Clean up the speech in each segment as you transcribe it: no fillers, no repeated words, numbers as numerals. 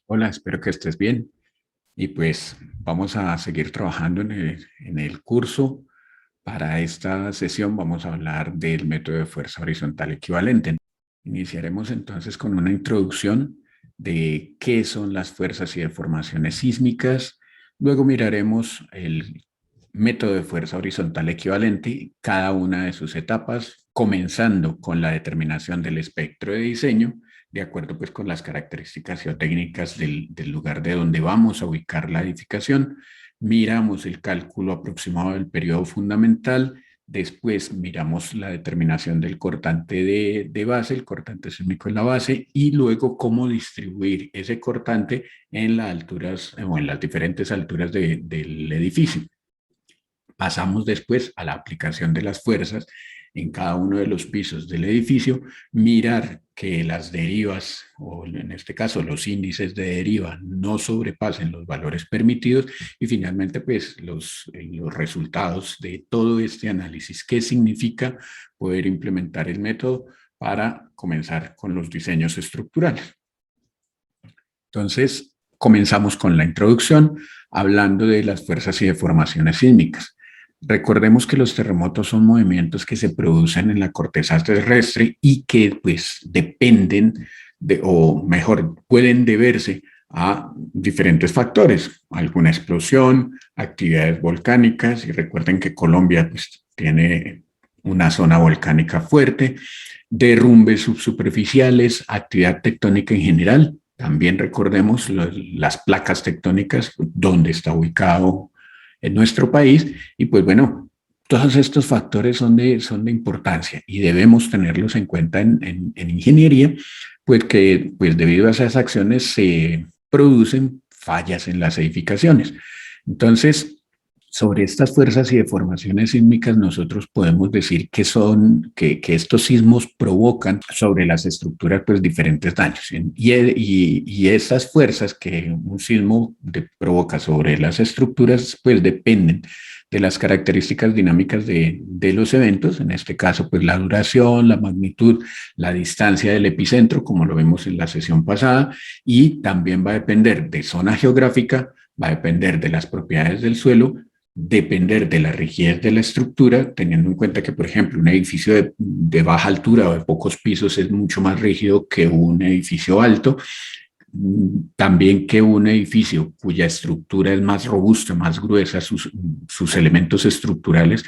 Hola, espero que estés bien. Y pues vamos a seguir trabajando en el curso. Para esta sesión vamos a hablar del método de fuerza horizontal equivalente. Iniciaremos entonces con una introducción de qué son las fuerzas y deformaciones sísmicas. Luego miraremos el método de fuerza horizontal equivalente, cada una de sus etapas, comenzando con la determinación del espectro de diseño, de acuerdo pues con las características geotécnicas del lugar de donde vamos a ubicar la edificación. Miramos el cálculo aproximado del periodo fundamental. Después miramos la determinación del cortante de base, el cortante sísmico en la base, y luego cómo distribuir ese cortante en las alturas o en las diferentes alturas del edificio. Pasamos después a la aplicación de las fuerzas en cada uno de los pisos del edificio, mirar que las derivas, o en este caso los índices de deriva, no sobrepasen los valores permitidos y finalmente pues los resultados de todo este análisis. ¿Qué significa poder implementar el método para comenzar con los diseños estructurales? Entonces, comenzamos con la introducción hablando de las fuerzas y deformaciones sísmicas. Recordemos que los terremotos son movimientos que se producen en la corteza terrestre y que pues dependen o mejor, pueden deberse a diferentes factores, alguna explosión, actividades volcánicas, y recuerden que Colombia pues, tiene una zona volcánica fuerte, derrumbes subsuperficiales, actividad tectónica en general. También recordemos las placas tectónicas, donde está ubicado en nuestro país, y pues bueno, todos estos factores son de importancia y debemos tenerlos en cuenta en ingeniería, pues que pues debido a esas acciones se producen fallas en las edificaciones. Entonces, sobre estas fuerzas y deformaciones sísmicas, nosotros podemos decir que estos sismos provocan sobre las estructuras pues diferentes daños. Y estas fuerzas que un sismo provoca sobre las estructuras pues dependen de las características dinámicas de los eventos, en este caso pues la duración, la magnitud, la distancia del epicentro, como lo vimos en la sesión pasada, y también va a depender de zona geográfica, va a depender de las propiedades del suelo, depender de la rigidez de la estructura, teniendo en cuenta que, por ejemplo, un edificio de baja altura o de pocos pisos es mucho más rígido que un edificio alto, también que un edificio cuya estructura es más robusta, más gruesa, sus elementos estructurales,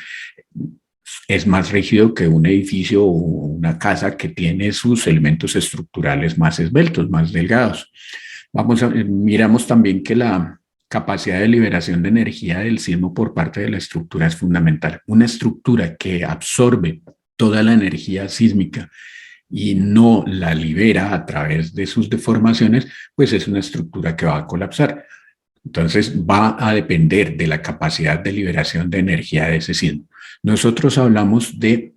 es más rígido que un edificio o una casa que tiene sus elementos estructurales más esbeltos, más delgados. Miramos también que la capacidad de liberación de energía del sismo por parte de la estructura es fundamental. Una estructura que absorbe toda la energía sísmica y no la libera a través de sus deformaciones, pues es una estructura que va a colapsar. Entonces va a depender de la capacidad de liberación de energía de ese sismo. Nosotros hablamos de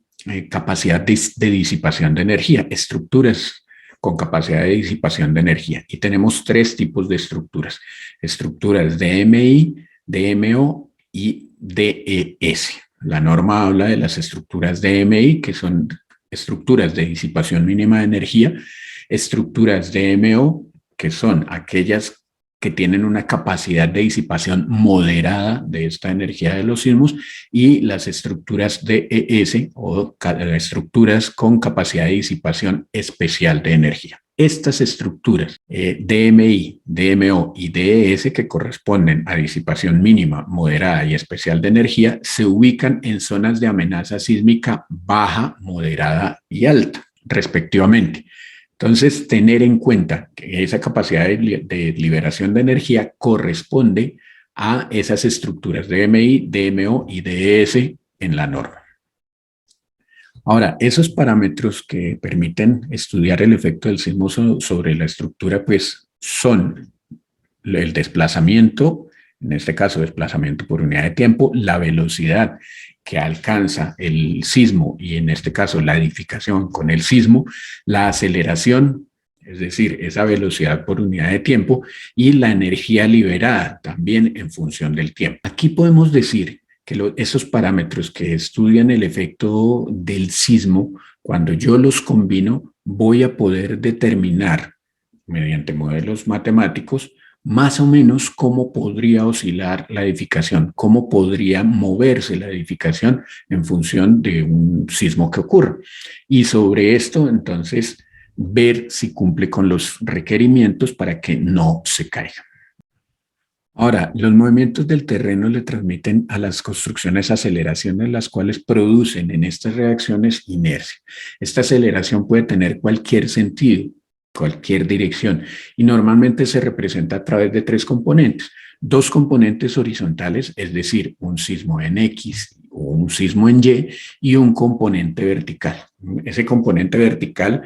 capacidad de disipación de energía, estructuras con capacidad de disipación de energía. Y tenemos tres tipos de estructuras: estructuras DMI, DMO y DES. La norma habla de las estructuras DMI, que son estructuras de disipación mínima de energía, estructuras DMO, que son aquellas que tienen una capacidad de disipación moderada de esta energía de los sismos, y las estructuras DES o estructuras con capacidad de disipación especial de energía. Estas estructuras DMI, DMO y DES, que corresponden a disipación mínima, moderada y especial de energía, se ubican en zonas de amenaza sísmica baja, moderada y alta, respectivamente. Entonces, tener en cuenta que esa capacidad de liberación de energía corresponde a esas estructuras DMI, DMO y DES en la norma. Ahora, esos parámetros que permiten estudiar el efecto del sismo sobre la estructura, pues son el desplazamiento, en este caso desplazamiento por unidad de tiempo, la velocidad que alcanza el sismo y en este caso la edificación con el sismo, la aceleración, es decir, esa velocidad por unidad de tiempo, y la energía liberada también en función del tiempo. Aquí podemos decir que esos parámetros que estudian el efecto del sismo, cuando yo los combino, voy a poder determinar mediante modelos matemáticos, más o menos cómo podría oscilar la edificación, cómo podría moverse la edificación en función de un sismo que ocurra. Y sobre esto, entonces, ver si cumple con los requerimientos para que no se caiga. Ahora, los movimientos del terreno le transmiten a las construcciones aceleraciones, las cuales producen en estas reacciones inercia. Esta aceleración puede tener cualquier sentido, cualquier dirección, y normalmente se representa a través de tres componentes. Dos componentes horizontales, es decir, un sismo en X o un sismo en y un componente vertical. Ese componente vertical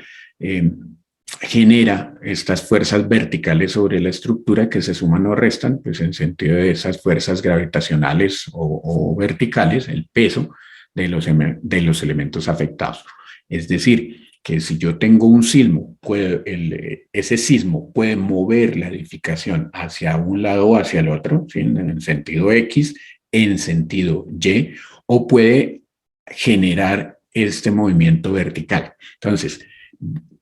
genera estas fuerzas verticales sobre la estructura que se suman o restan, pues en sentido de esas fuerzas gravitacionales o verticales, el peso de los elementos afectados. Es decir, que si yo tengo un sismo, ese sismo puede mover la edificación hacia un lado o hacia el otro, ¿sí? En sentido X, en sentido Y, o puede generar este movimiento vertical. Entonces,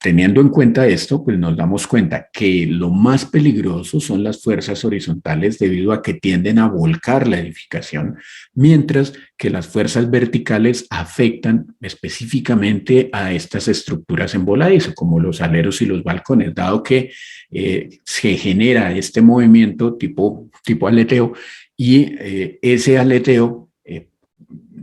teniendo en cuenta esto, pues nos damos cuenta que lo más peligroso son las fuerzas horizontales debido a que tienden a volcar la edificación, mientras que las fuerzas verticales afectan específicamente a estas estructuras en voladizo, como los aleros y los balcones, dado que se genera este movimiento tipo aleteo y ese aleteo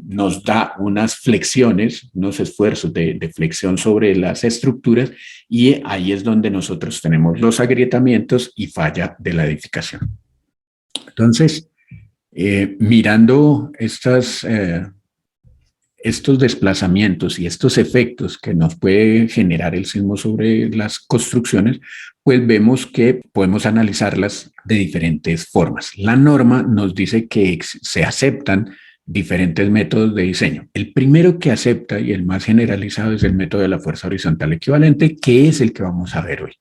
nos da unas flexiones, unos esfuerzos de flexión sobre las estructuras y ahí es donde nosotros tenemos los agrietamientos y falla de la edificación. Entonces, mirando estos desplazamientos y estos efectos que nos puede generar el sismo sobre las construcciones, pues vemos que podemos analizarlas de diferentes formas. La norma nos dice que se aceptan diferentes métodos de diseño. El primero que acepta y el más generalizado es el método de la fuerza horizontal equivalente, que es el que vamos a ver hoy.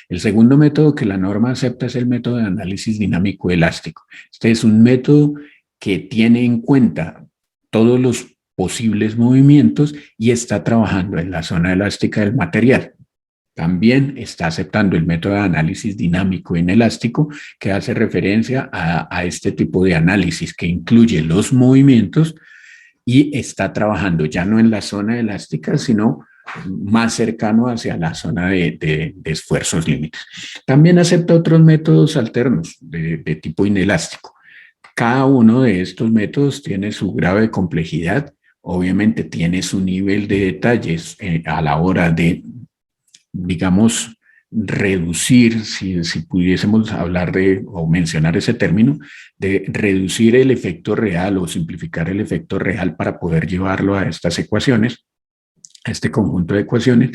El segundo método que la norma acepta es el método de análisis dinámico elástico. Este es un método que tiene en cuenta todos los posibles movimientos y está trabajando en la zona elástica del material. También está aceptando el método de análisis dinámico inelástico, que hace referencia a este tipo de análisis que incluye los movimientos y está trabajando ya no en la zona elástica, sino más cercano hacia la zona de esfuerzos límites. También acepta otros métodos alternos de tipo inelástico. Cada uno de estos métodos tiene su grado de complejidad, obviamente tiene su nivel de detalles a la hora de, digamos, reducir, si pudiésemos hablar de o mencionar ese término, de reducir el efecto real o simplificar el efecto real para poder llevarlo a estas ecuaciones, a este conjunto de ecuaciones,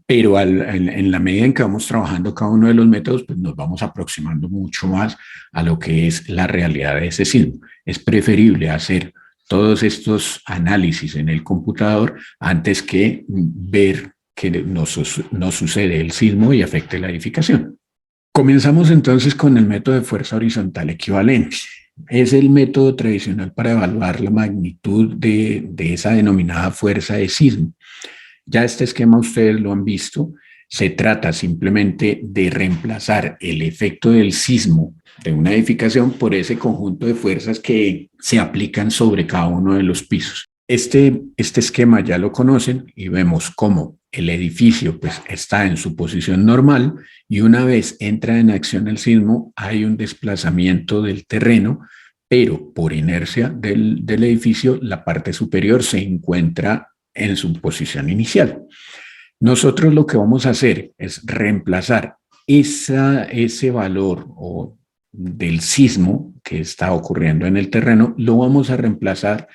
pero en la medida en que vamos trabajando cada uno de los métodos, pues nos vamos aproximando mucho más a lo que es la realidad de ese sismo. Es preferible hacer todos estos análisis en el computador antes que ver que no sucede el sismo y afecte la edificación. Comenzamos entonces con el método de fuerza horizontal equivalente. Es el método tradicional para evaluar la magnitud de esa denominada fuerza de sismo. Ya este esquema ustedes lo han visto. Se trata simplemente de reemplazar el efecto del sismo de una edificación por ese conjunto de fuerzas que se aplican sobre cada uno de los pisos. Este esquema ya lo conocen y vemos cómo el edificio pues, está en su posición normal y una vez entra en acción el sismo hay un desplazamiento del terreno, pero por inercia del edificio la parte superior se encuentra en su posición inicial. Nosotros lo que vamos a hacer es reemplazar ese valor del sismo que está ocurriendo en el terreno, lo vamos a reemplazar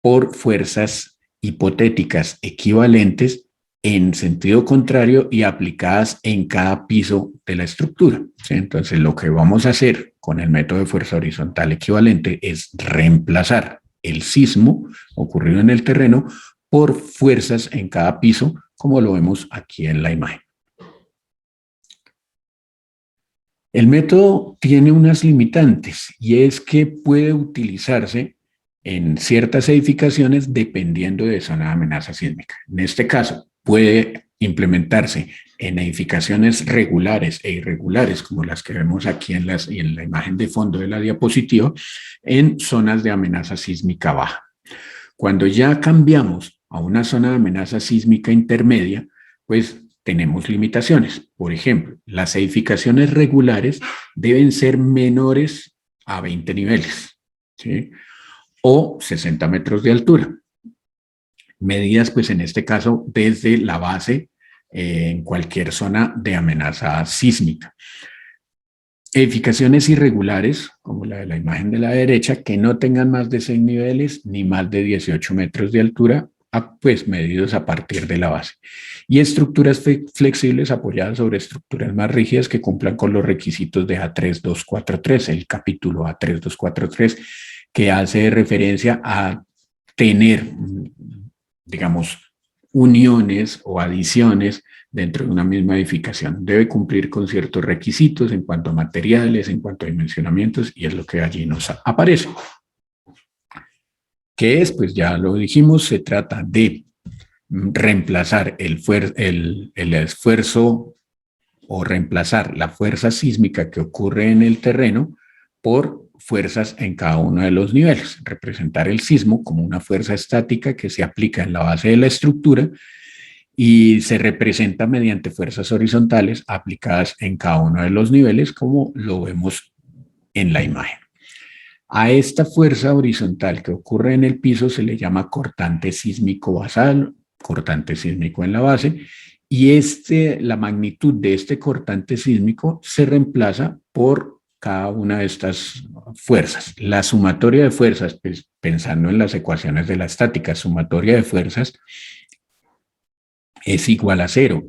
por fuerzas hipotéticas equivalentes en sentido contrario y aplicadas en cada piso de la estructura. ¿Sí? Entonces, lo que vamos a hacer con el método de fuerza horizontal equivalente es reemplazar el sismo ocurrido en el terreno por fuerzas en cada piso, como lo vemos aquí en la imagen. El método tiene unas limitantes y es que puede utilizarse en ciertas edificaciones dependiendo de zona de amenaza sísmica. En este caso, puede implementarse en edificaciones regulares e irregulares, como las que vemos aquí en la imagen de fondo de la diapositiva, en zonas de amenaza sísmica baja. Cuando ya cambiamos a una zona de amenaza sísmica intermedia, pues tenemos limitaciones. Por ejemplo, las edificaciones regulares deben ser menores a 20 niveles, ¿sí? O 60 metros de altura. Medidas, pues en este caso, desde la base en cualquier zona de amenaza sísmica. Edificaciones irregulares, como la de la imagen de la derecha, que no tengan más de 6 niveles ni más de 18 metros de altura, pues medidos a partir de la base. Y estructuras flexibles apoyadas sobre estructuras más rígidas que cumplan con los requisitos de A3243, el capítulo A3243, que hace referencia a tener, digamos, uniones o adiciones dentro de una misma edificación. Debe cumplir con ciertos requisitos en cuanto a materiales, en cuanto a dimensionamientos, y es lo que allí nos aparece. ¿Qué es? Pues ya lo dijimos, se trata de reemplazar el esfuerzo o reemplazar la fuerza sísmica que ocurre en el terreno por fuerzas en cada uno de los niveles. Representar el sismo como una fuerza estática que se aplica en la base de la estructura y se representa mediante fuerzas horizontales aplicadas en cada uno de los niveles, como lo vemos en la imagen. A esta fuerza horizontal que ocurre en el piso se le llama cortante sísmico basal, cortante sísmico en la base, y la magnitud de este cortante sísmico se reemplaza por cada una de estas fuerzas. La sumatoria de fuerzas, pues, pensando en las ecuaciones de la estática, sumatoria de fuerzas es igual a cero.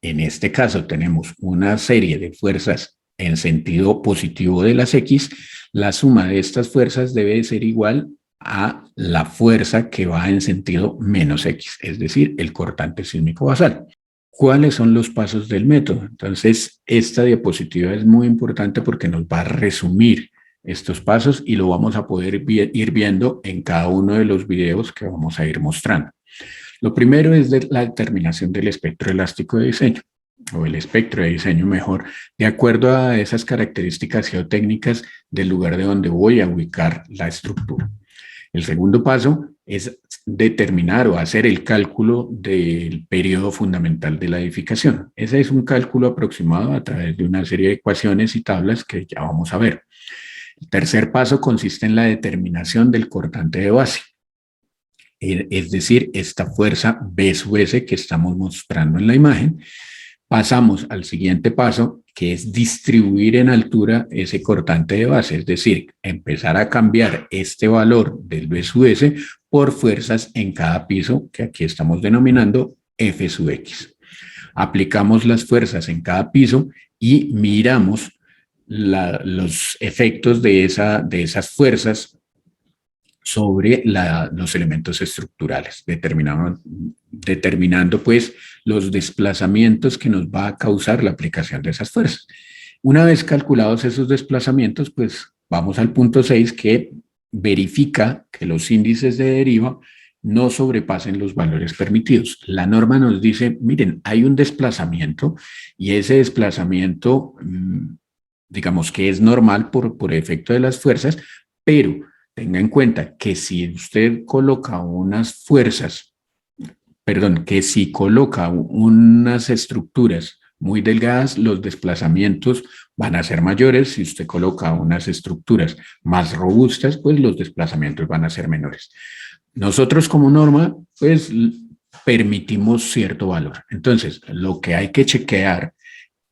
En este caso tenemos una serie de fuerzas en sentido positivo de las X. La suma de estas fuerzas debe ser igual a la fuerza que va en sentido menos X, es decir, el cortante sísmico basal. ¿Cuáles son los pasos del método? Entonces, esta diapositiva es muy importante porque nos va a resumir estos pasos y lo vamos a poder ir viendo en cada uno de los videos que vamos a ir mostrando. Lo primero es la determinación del espectro elástico de diseño, o el espectro de diseño mejor, de acuerdo a esas características geotécnicas del lugar de donde voy a ubicar la estructura. El segundo paso es determinar o hacer el cálculo del periodo fundamental de la edificación. Ese es un cálculo aproximado a través de una serie de ecuaciones y tablas que ya vamos a ver. El tercer paso consiste en la determinación del cortante de base. Es decir, esta fuerza B sub S que estamos mostrando en la imagen. Pasamos al siguiente paso, que es distribuir en altura ese cortante de base, es decir, empezar a cambiar este valor del B sub S por fuerzas en cada piso, que aquí estamos denominando F sub X. Aplicamos las fuerzas en cada piso y miramos los efectos de esas fuerzas sobre los elementos estructurales, determinando pues los desplazamientos que nos va a causar la aplicación de esas fuerzas. Una vez calculados esos desplazamientos, pues vamos al punto 6, que verifica que los índices de deriva no sobrepasen los valores permitidos. La norma nos dice, miren, hay un desplazamiento y ese desplazamiento, digamos que es normal por efecto de las fuerzas, pero tenga en cuenta que si usted coloca unas fuerzas, que si coloca unas estructuras muy delgadas, los desplazamientos van a ser mayores. Si usted coloca unas estructuras más robustas, pues los desplazamientos van a ser menores. Nosotros como norma, pues permitimos cierto valor. Entonces, lo que hay que chequear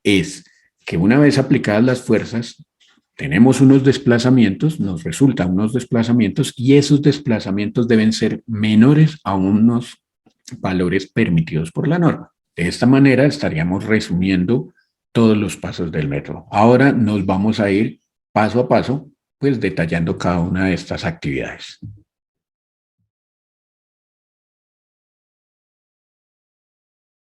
es que una vez aplicadas las fuerzas, tenemos unos desplazamientos, nos resultan unos desplazamientos y esos desplazamientos deben ser menores a unos valores permitidos por la norma. De esta manera estaríamos resumiendo todos los pasos del método. Ahora nos vamos a ir paso a paso, pues detallando cada una de estas actividades.